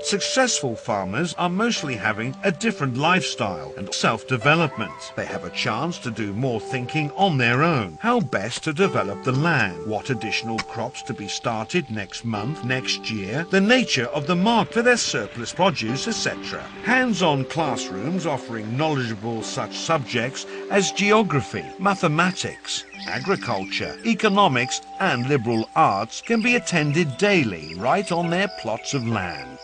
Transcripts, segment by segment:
Successful farmers are mostly having a different lifestyle and self-development. They have a chance to do more thinking on their own. How best to develop the land, what additional crops to be started next month, next year, the nature of the market for their surplus produce, etc. Hands-on classrooms offering knowledgeable such subjects as geography, mathematics, agriculture, economics and liberal arts can be attended daily right on their plots of land.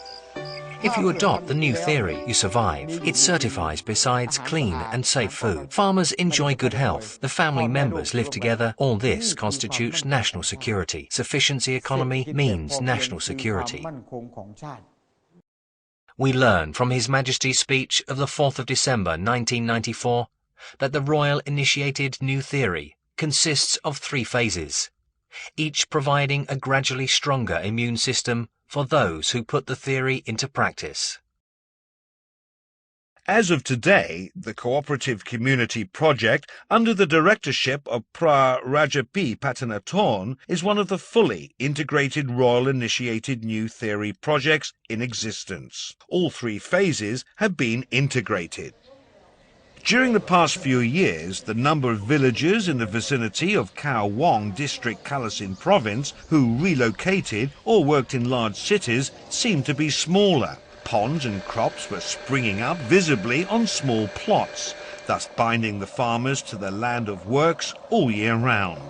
If you adopt the new theory, you survive. It certifies, besides clean and safe food, farmers enjoy good health, the family members live together. All this constitutes national security. Sufficiency economy means national security. We learn from His Majesty's speech of the 4th of December 1994 that the Royal Initiated New Theory consists of 3 phases, each providing a gradually stronger immune system for those who put the theory into practice. As of today, the Cooperative Community Project, under the directorship of Pra Rajapi Patanatorn, is one of the fully integrated Royal Initiated New Theory projects in existence. All 3 phases have been integrated. During the past few years, the number of villagers in the vicinity of Khao Wong District, Kalasin Province, who relocated or worked in large cities seemed to be smaller. Ponds and crops were springing up visibly on small plots, thus binding the farmers to the land of works all year round.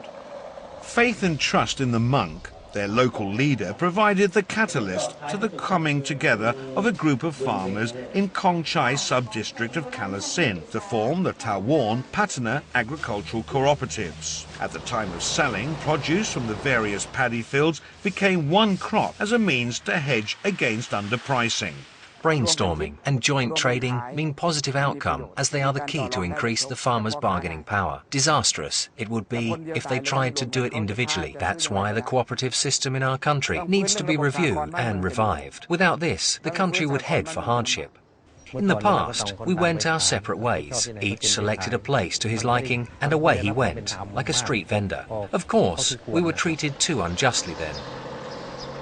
Faith and trust in the monk, their local leader, provided the catalyst to the coming together of a group of farmers in Kongchai sub-district of Kalasin to form the Tawon Patana agricultural cooperatives. At the time of selling, produce from the various paddy fields became one crop as a means to hedge against underpricing. Brainstorming and joint trading mean positive outcome, as they are the key to increase the farmers' bargaining power. Disastrous it would be if they tried to do it individually. That's why the cooperative system in our country needs to be reviewed and revived. Without this, the country would head for hardship. In the past, we went our separate ways. Each selected a place to his liking, and away he went, like a street vendor. Of course, we were treated too unjustly then.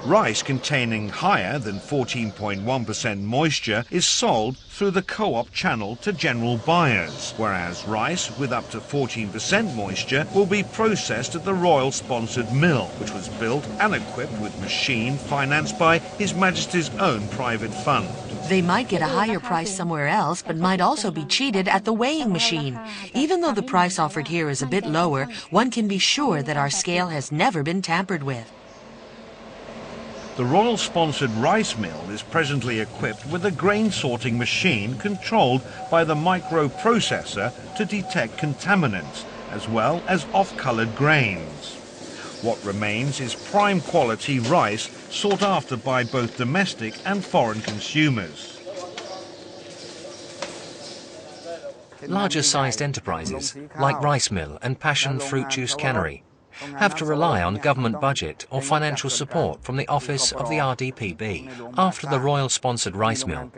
Rice containing higher than 14.1% moisture is sold through the co-op channel to general buyers, whereas rice with up to 14% moisture will be processed at the royal-sponsored mill, which was built and equipped with machine financed by His Majesty's own private fund. They might get a higher price somewhere else, but might also be cheated at the weighing machine. Even though the price offered here is a bit lower, one can be sure that our scale has never been tampered with. The royal-sponsored rice mill is presently equipped with a grain sorting machine controlled by the microprocessor to detect contaminants, as well as off-coloured grains. What remains is prime quality rice sought after by both domestic and foreign consumers. Larger-sized enterprises, like rice mill and passion fruit juice cannery, have to rely on government budget or financial support from the office of the RDPB. After the royal-sponsored rice mill,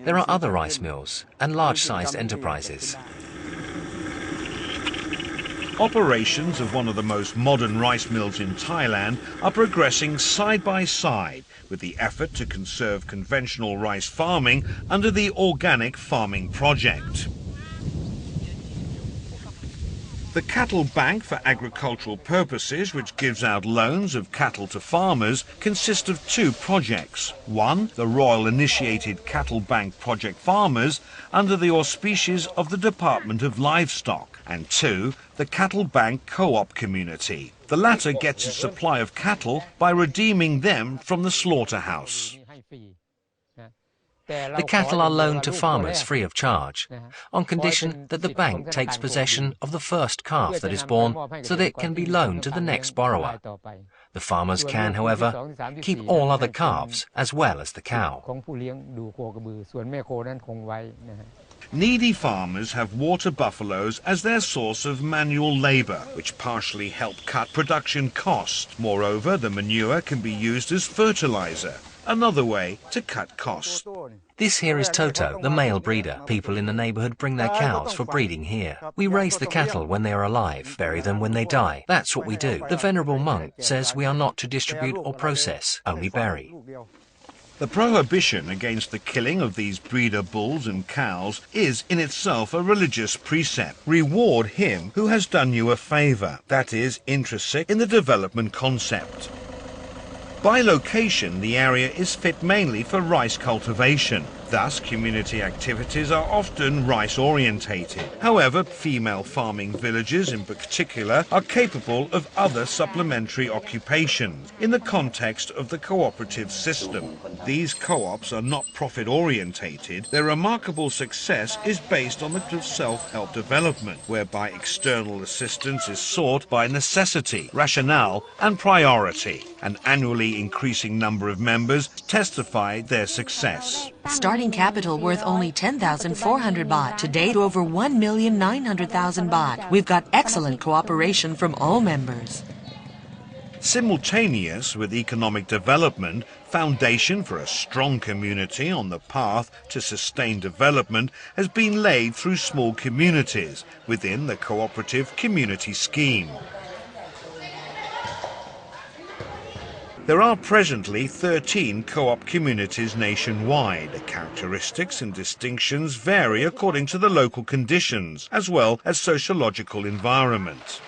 there are other rice mills and large-sized enterprises. Operations of one of the most modern rice mills in Thailand are progressing side by side with the effort to conserve conventional rice farming under the Organic Farming Project. The Cattle Bank for Agricultural Purposes, which gives out loans of cattle to farmers, consists of 2 projects. One, the Royal Initiated Cattle Bank Project Farmers, under the auspices of the Department of Livestock, and 2, the Cattle Bank Co-op Community. The latter gets its supply of cattle by redeeming them from the slaughterhouse. The cattle are loaned to farmers free of charge, on condition that the bank takes possession of the first calf that is born so that it can be loaned to the next borrower. The farmers can, however, keep all other calves as well as the cow. Needy farmers have water buffaloes as their source of manual labour, which partially help cut production costs. Moreover, the manure can be used as fertiliser, another way to cut costs. This here is Toto, the male breeder. People in the neighbourhood bring their cows for breeding here. We raise the cattle when they are alive, bury them when they die. That's what we do. The venerable monk says we are not to distribute or process, only bury. The prohibition against the killing of these breeder bulls and cows is in itself a religious precept. Reward him who has done you a favour. That is intrinsic in the development concept. By location, the area is fit mainly for rice cultivation. Thus, community activities are often rice-orientated. However, female farming villages in particular are capable of other supplementary occupations in the context of the cooperative system. These co-ops are not profit-orientated. Their remarkable success is based on the self-help development, whereby external assistance is sought by necessity, rationale and priority. An annually increasing number of members testify their success. Starting capital worth only 10,400 baht. To date, over 1,900,000 baht. We've got excellent cooperation from all members. Simultaneous with economic development, foundation for a strong community on the path to sustained development has been laid through small communities within the cooperative community scheme. There are presently 13 co-op communities nationwide. The characteristics and distinctions vary according to the local conditions, as well as sociological environment.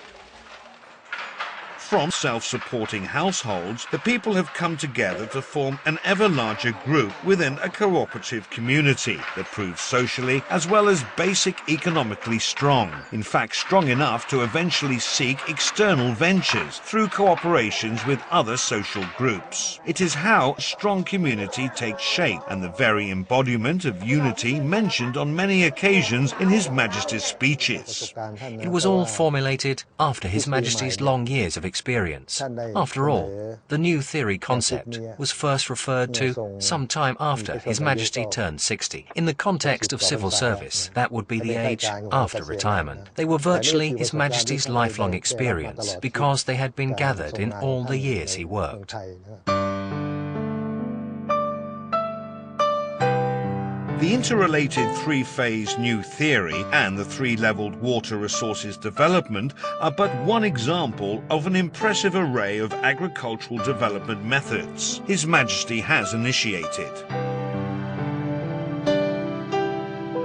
From self-supporting households, the people have come together to form an ever larger group within a cooperative community that proves socially as well as basic economically strong. In fact, strong enough to eventually seek external ventures through cooperations with other social groups. It is how a strong community takes shape and the very embodiment of unity mentioned on many occasions in His Majesty's speeches. It was all formulated after His Majesty's long years of experience. After all, the new theory concept was first referred to some time after His Majesty turned 60. In the context of civil service, that would be the age after retirement. They were virtually His Majesty's lifelong experience because they had been gathered in all the years he worked. The interrelated three-phase new theory and the three-levelled water resources development are but one example of an impressive array of agricultural development methods His Majesty has initiated.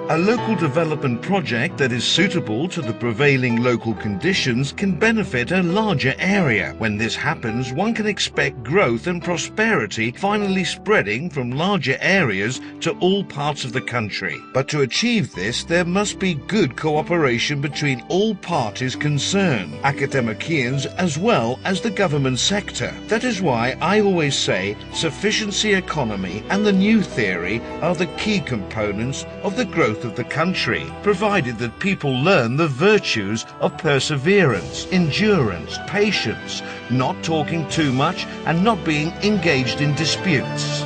A local development project that is suitable to the prevailing local conditions can benefit a larger area. When this happens, one can expect growth and prosperity finally spreading from larger areas to all parts of the country. But to achieve this, there must be good cooperation between all parties concerned, academicians as well as the government sector. That is why I always say sufficiency economy and the new theory are the key components of the growth of the country, provided that people learn the virtues of perseverance, endurance, patience, not talking too much and not being engaged in disputes.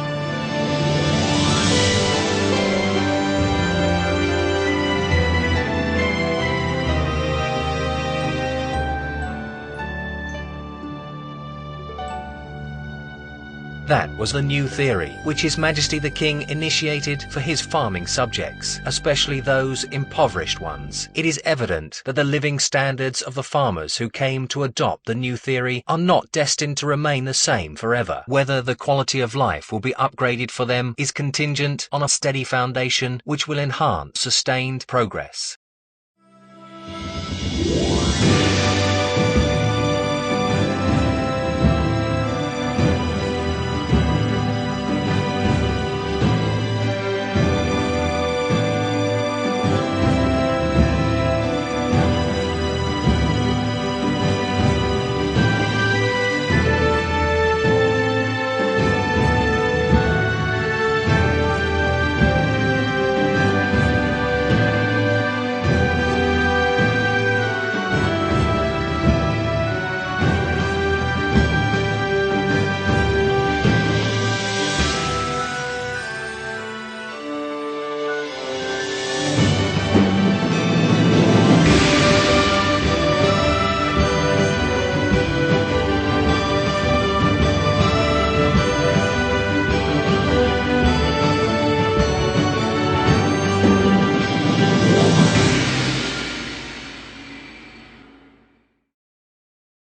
That was the new theory, which His Majesty the King initiated for his farming subjects, especially those impoverished ones. It is evident that the living standards of the farmers who came to adopt the new theory are not destined to remain the same forever. Whether the quality of life will be upgraded for them is contingent on a steady foundation which will enhance sustained progress.